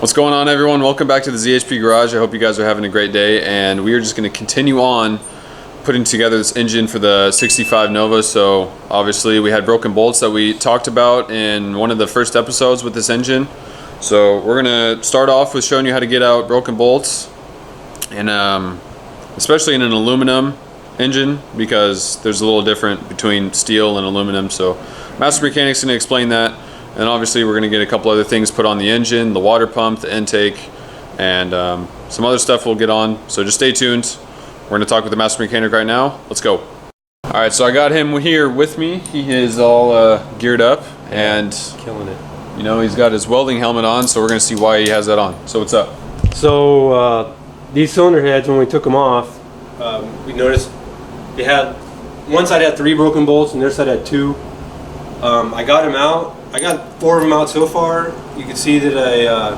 What's going on, everyone? Welcome back to the ZHP Garage. I hope you guys are having a great day, and we are just going to continue on putting together this engine for the 65 Nova. So obviously we had broken bolts that we talked about in one of the first episodes with this engine. So we're going to start off with showing you how to get out broken bolts, and especially in an aluminum engine, because there's a little different between steel and aluminum. So Master Mechanic's going to explain that. And obviously we're going to get a couple other things put on the engine, the water pump, the intake, and some other stuff we'll get on. So just stay tuned. We're going to talk with the Master Mechanic right now. Let's go. All right, so I got him here with me. He is all geared up and killing it. You know, he's got his welding helmet on, so we're going to see why he has that on. So what's up? So these cylinder heads, when we took them off, we noticed they had, one side had 3 broken bolts and the other side had 2. I got them out. I got 4 of them out so far. You can see that I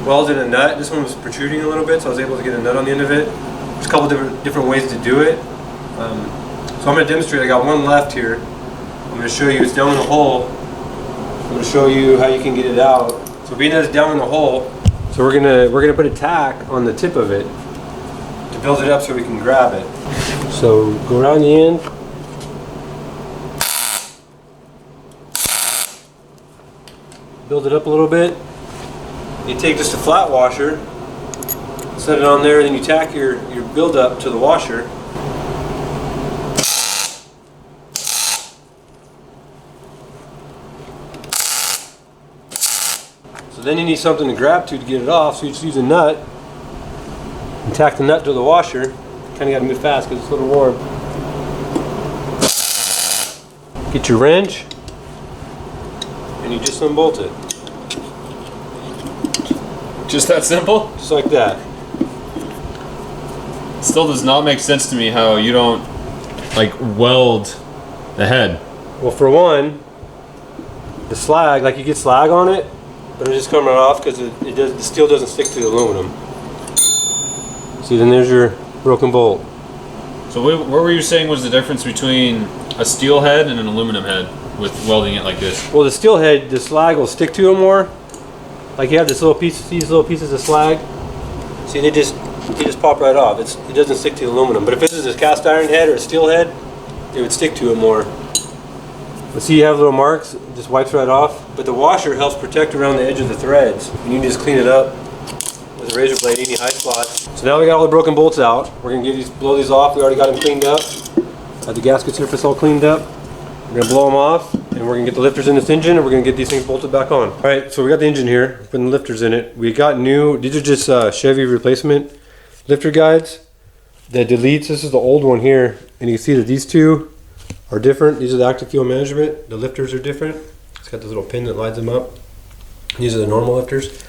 welded a nut. This one was protruding a little bit, so I was able to get a nut on the end of it. There's a couple different ways to do it. So I'm going to demonstrate. I got one left here. I'm going to show you. It's down in the hole. I'm going to show you how you can get it out. So being that it's down in the hole, so we're gonna put a tack on the tip of it to build it up so we can grab it. So go around the end. Build it up a little bit. You take just a flat washer, set it on there, and then you tack your build up to the washer. So then you need something to grab to get it off, so you just use a nut and tack the nut to the washer. Kind of got to move fast because it's a little warm. Get your wrench and you just unbolt it. Just that simple? Just like that. Still does not make sense to me how you don't like weld the head. Well, for one, the slag, like you get slag on it, but it's just coming right off because the steel doesn't stick to the aluminum. See, then there's your broken bolt. So what were you saying was the difference between a steel head and an aluminum head with welding it like this? Well, the steel head, the slag will stick to it more. Like you have this little piece, these little pieces of slag. See, they just pop right off. It doesn't stick to the aluminum. But if this is a cast iron head or a steel head, it would stick to it more. But see, you have little marks. It just wipes right off. But the washer helps protect around the edge of the threads. And you can just clean it up with a razor blade, any high spots. So now we got all the broken bolts out. We're gonna blow these off. We already got them cleaned up. Got the gasket surface all cleaned up. We're gonna blow them off, and we're gonna get the lifters in this engine, and we're gonna get these things bolted back on. All right, so we got the engine here, putting the lifters in it. We got new, these are just Chevy replacement lifter guides. The deletes, this is the old one here, and you can see that these two are different. These are the active fuel management. The lifters are different. It's got this little pin that lines them up. These are the normal lifters.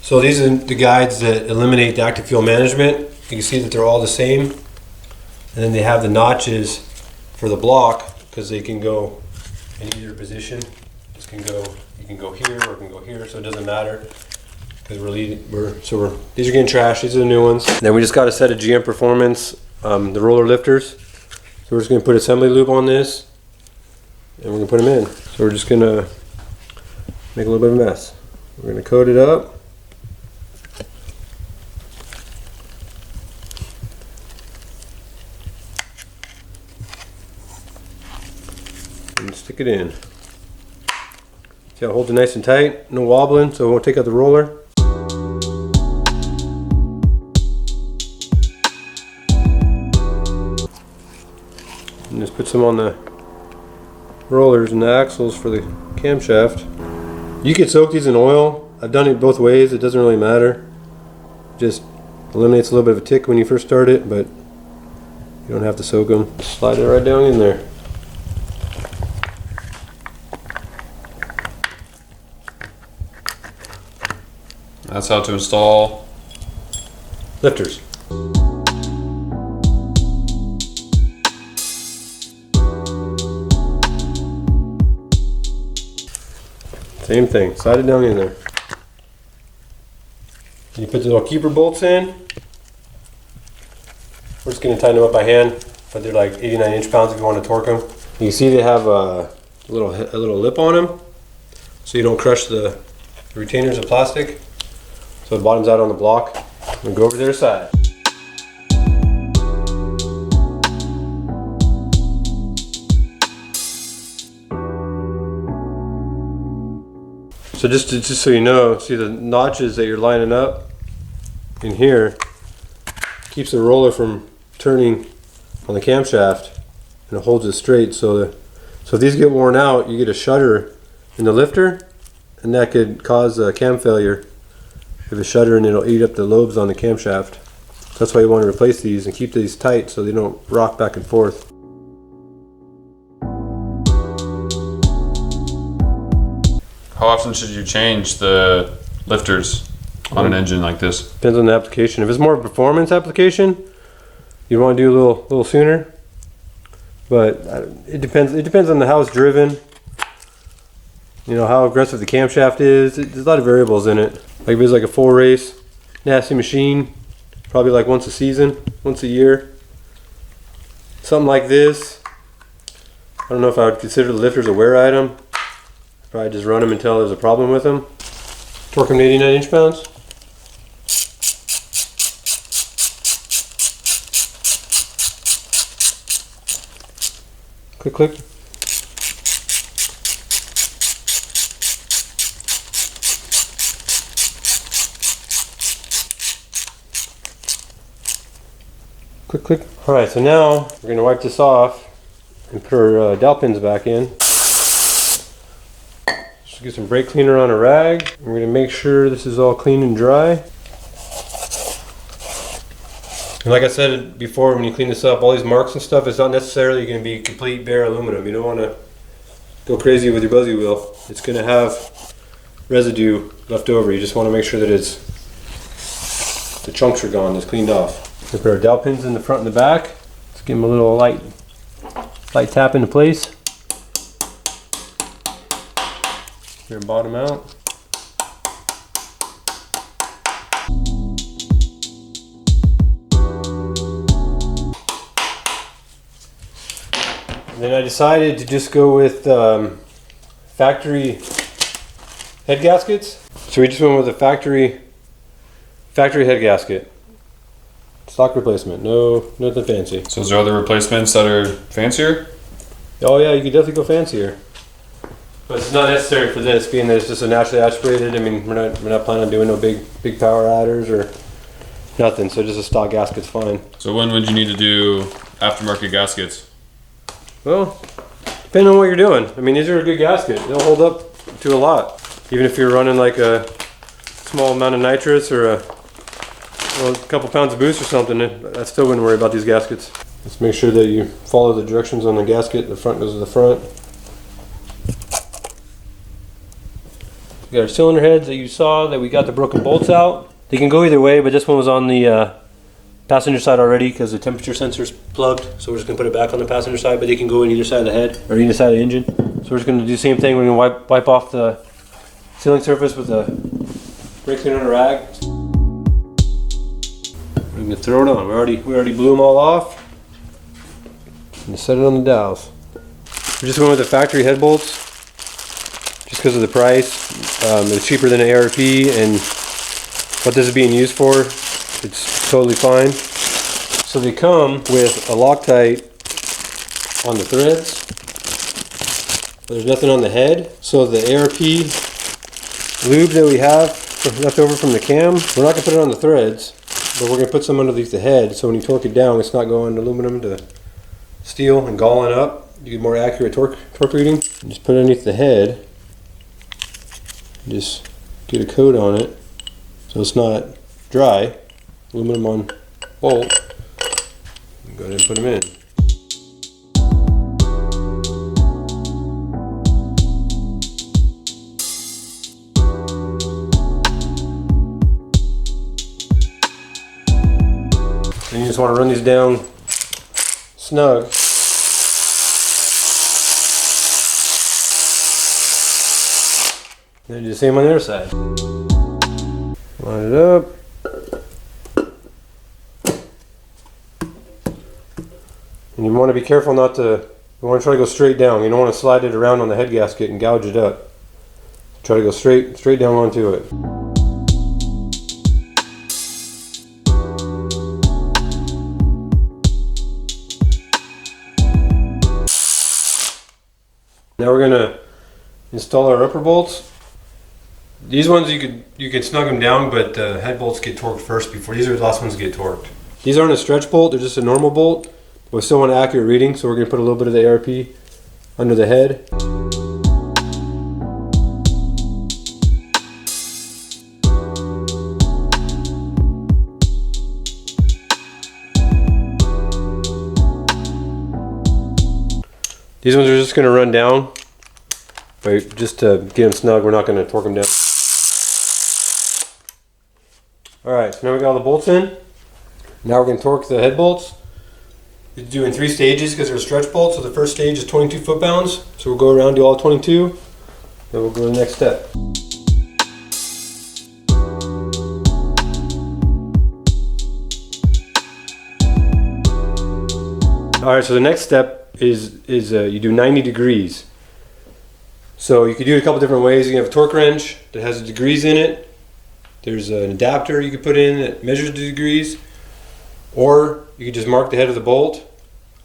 So these are the guides that eliminate the active fuel management. You can see that they're all the same. And then they have the notches for the block, because they can go in either position. This can go, you can go here or it can go here, so it doesn't matter. Because these are getting trashed. These are the new ones. And then we just got a set of GM Performance, the roller lifters. So we're just gonna put assembly loop on this, and we're gonna put them in. So we're just gonna make a little bit of a mess. We're gonna coat it up. And stick it in. See how it holds it nice and tight, no wobbling, so it won't take out the roller. And just put some on the rollers and the axles for the camshaft. You can soak these in oil. I've done it both ways, it doesn't really matter. Just eliminates a little bit of a tick when you first start it, but you don't have to soak them. Slide it right down in there. That's how to install lifters. Same thing, slide it down in there. You put the little keeper bolts in. We're just going to tighten them up by hand, but they're like 89 inch-pounds if you want to torque them. You can see they have a little lip on them, so you don't crush the retainers of plastic. So the bottom's out on the block. We'll go over to their side. So just so you know, see the notches that you're lining up in here keeps the roller from turning on the camshaft, and it holds it straight. So if these get worn out, you get a shudder in the lifter, and that could cause a cam failure. If a shudder, and it'll eat up the lobes on the camshaft. So that's why you want to replace these and keep these tight so they don't rock back and forth. How often should you change the lifters on an engine like this? Depends on the application. If it's more a performance application, you want to do a little sooner. But it depends. It depends on how it's driven. You know, how aggressive the camshaft is. There's a lot of variables in it. Like if it's like a full race, nasty machine, probably like once a season, once a year. Something like this, I don't know if I would consider the lifters a wear item. Probably just run them until there's a problem with them. Torque them to 89 inch-pounds. Click, click. Click, click. All right, so now we're going to wipe this off and put our dowel pins back in. Just get some brake cleaner on a rag. We're going to make sure this is all clean and dry. And like I said before, when you clean this up, all these marks and stuff, it's not necessarily going to be complete bare aluminum. You don't want to go crazy with your buzzy wheel. It's going to have residue left over. You just want to make sure that the chunks are gone, it's cleaned off. We put our dowel pins in the front and the back. Let's give them a little light tap into place. Here, bottom out. And then I decided to just go with factory head gaskets. So we just went with a factory head gasket. Stock replacement, nothing fancy. So is there other replacements that are fancier? Oh yeah, you could definitely go fancier. But it's not necessary for this, being that it's just a naturally aspirated. I mean, we're not planning on doing no big power adders or nothing. So just a stock gasket's fine. So when would you need to do aftermarket gaskets? Well, depending on what you're doing. I mean, these are a good gasket. They'll hold up to a lot. Even if you're running like a small amount of nitrous or a couple pounds of boost or something, I still wouldn't worry about these gaskets. Just make sure that you follow the directions on the gasket. The front goes to the front. We got our cylinder heads that you saw that we got the broken bolts out. They can go either way, but this one was on the passenger side already because the temperature sensor's plugged. So we're just gonna put it back on the passenger side, but they can go in either side of the head or either side of the engine. So we're just gonna do the same thing. We're gonna wipe off the sealing surface with a brake cleaner on a rag. We're gonna throw it on. We already blew them all off. And set it on the dowels. We're just going with the factory head bolts, just because of the price. It's cheaper than an ARP, and what this is being used for, it's totally fine. So they come with a Loctite on the threads. There's nothing on the head. So the ARP lube that we have left over from the cam, we're not gonna put it on the threads, but we're gonna put some underneath the head, so when you torque it down, it's not going aluminum to steel and galling up. You get more accurate torque reading. Just put it underneath the head. Just get a coat on it so it's not dry. Aluminum on bolt. Go ahead and put them in. And you just want to run these down snug. Then do the same on the other side. Line it up. And you want to be careful not to, you want to try to go straight down. You don't want to slide it around on the head gasket and gouge it up. Try to go straight down onto it. Now we're gonna install our upper bolts. These ones you could snug them down, but the head bolts get torqued first before these are the last ones to get torqued. These aren't a stretch bolt; they're just a normal bolt. But we still want an accurate reading, so we're gonna put a little bit of the ARP under the head. These ones are just going to run down, but just to get them snug, we're not going to torque them down. Alright, so now we got all the bolts in. Now we're going to torque the head bolts. We do in 3 stages because they're stretch bolts, so the first stage is 22 foot-pounds. So we'll go around, do all 22, then we'll go to the next step. Alright, so the next step is you do 90 degrees. So you could do it a couple different ways. You can have a torque wrench that has degrees in it. There's an adapter you could put in that measures the degrees. Or you could just mark the head of the bolt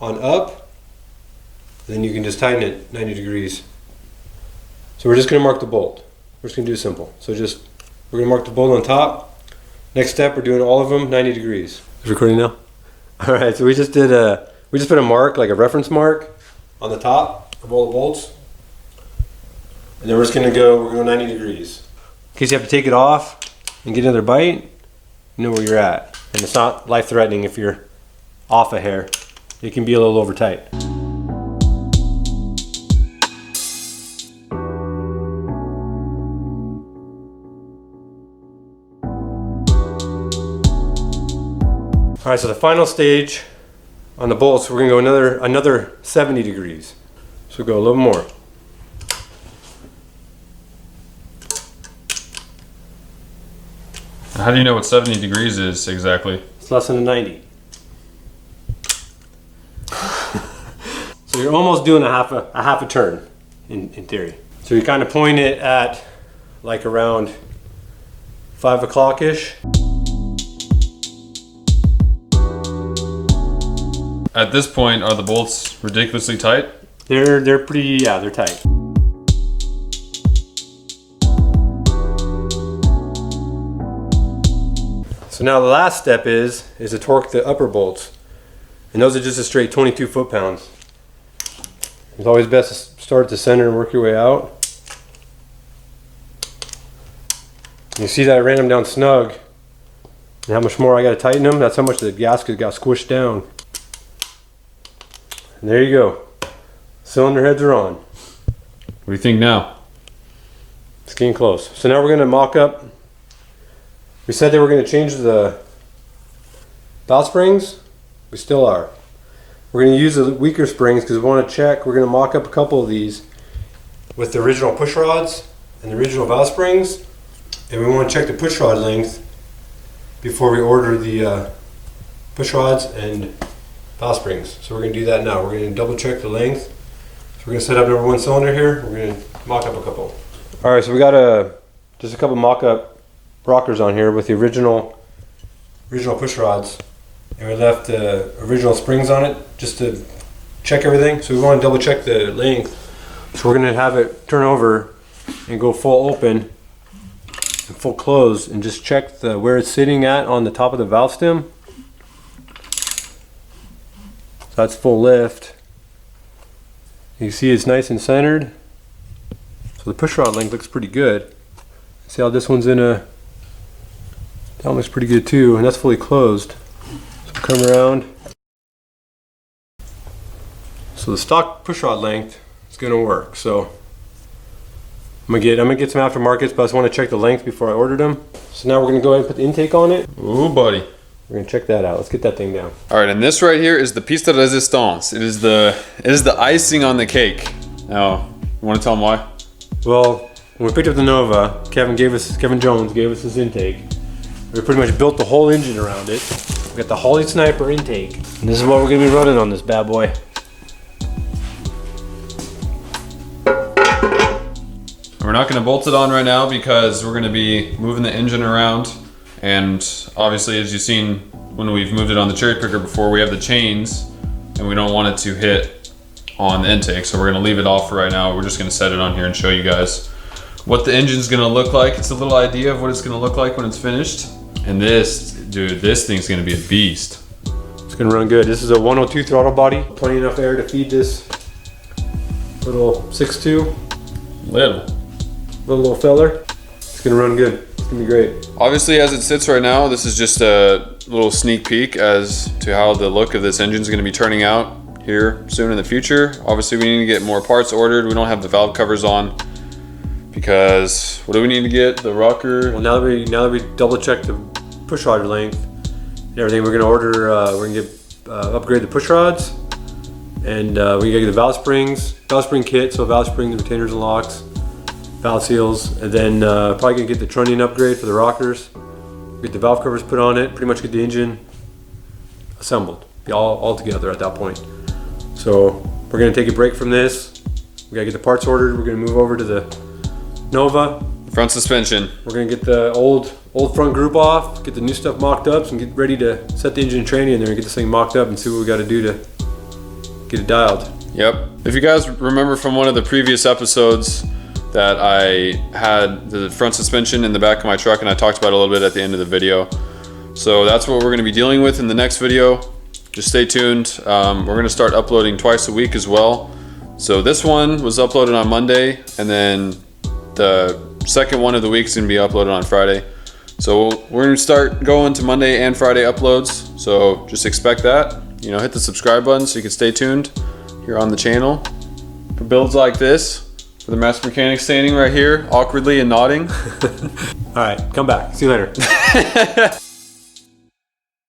on up, and then you can just tighten it 90 degrees. So we're just going to mark the bolt. We're just going to do it simple. So we're going to mark the bolt on top. Next step, we're doing all of them 90 degrees. Is it recording now? Alright, so we just put a mark, like a reference mark, on the top of all the bolts. And then we're going to go 90 degrees. In case you have to take it off and get another bite, you know where you're at. And it's not life-threatening if you're off a hair. It can be a little over tight. Alright, so the final stage on the bolts, we're going to go another 70 degrees. So we'll go a little more. How do you know what 70 degrees is exactly? It's less than a 90. So you're almost doing a half a turn in theory. So you kind of point it at like around 5 o'clock-ish. At this point, are the bolts ridiculously tight? They're pretty, yeah, they're tight. So now the last step is to torque the upper bolts. And those are just a straight 22 foot-pounds. It's always best to start at the center and work your way out. You see that I ran them down snug. And how much more I got to tighten them, that's how much the gasket got squished down. And there you go. Cylinder heads are on. What do you think now? It's getting close. So now we're going to mock up. We said they were going to change the valve springs. We still are. We're going to use the weaker springs because we want to check. We're going to mock up a couple of these with the original push rods and the original valve springs. And we want to check the push rod length before we order the push rods and valve springs. So we're going to do that now. We're going to double check the length. So we're going to set up number 1 cylinder here. We're going to mock up a couple. Alright, so we got just a couple mock up rockers on here with the original push rods. And we left the original springs on it just to check everything. So we want to double check the length. So we're going to have it turn over and go full open and full close and just check where it's sitting at on the top of the valve stem. So that's full lift. You see it's nice and centered. So the push rod length looks pretty good. See how this one's that one looks pretty good too, and that's fully closed. So come around. So the stock push rod length is gonna work. So I'm gonna get some aftermarkets, but I just want to check the length before I ordered them. So now we're gonna go ahead and put the intake on it. Ooh, buddy. We're gonna check that out. Let's get that thing down. All right, and this right here is the piece de resistance. It is the icing on the cake. Now, you want to tell them why? Well, when we picked up the Nova, Kevin Jones gave us this intake. We pretty much built the whole engine around it. We got the Holly Sniper intake, and this is what we're gonna be running on this bad boy. We're not going to bolt it on right now because we're going to be moving the engine around, and obviously, as you've seen when we've moved it on the cherry picker before, we have the chains and we don't want it to hit on the intake. So we're gonna leave it off for right now. We're just gonna set it on here and show you guys what the engine's gonna look like. It's a little idea of what it's gonna look like when it's finished. And this, dude, this thing's gonna be a beast. It's gonna run good. This is a 102 throttle body. Plenty enough air to feed this little 6.2. Little feller. It's gonna run good. It's gonna be great. Obviously, as it sits right now, this is just a little sneak peek as to how the look of this engine is gonna be turning out here soon in the future. Obviously, we need to get more parts ordered. We don't have the valve covers on because what do we need to get? The rocker. Well, now that we double checked the push rod length and everything, we're gonna order. We're gonna get upgrade the push rods, and we gotta get the valve spring kit. So valve springs, retainers and locks, valve seals, and then probably gonna get the trunnion upgrade for the rockers. Get the valve covers put on it. Pretty much get the engine assembled. Be all together at that point. So we're gonna take a break from this. We gotta get the parts ordered. We're gonna move over to the Nova. Front suspension. We're gonna get the old front group off, get the new stuff mocked up, and get ready to set the engine and training in there and get this thing mocked up and see what we gotta do to get it dialed. Yep. If you guys remember from one of the previous episodes that I had the front suspension in the back of my truck, and I talked about it a little bit at the end of the video. So that's what we're gonna be dealing with in the next video. Just stay tuned. We're gonna start uploading twice a week as well. So this one was uploaded on Monday, and then the second one of the week is gonna be uploaded on Friday. So we're gonna start going to Monday and Friday uploads. So just expect that. You know, hit the subscribe button so you can stay tuned here on the channel for builds like this. For the master mechanic standing right here, awkwardly and nodding. All right, come back. See you later.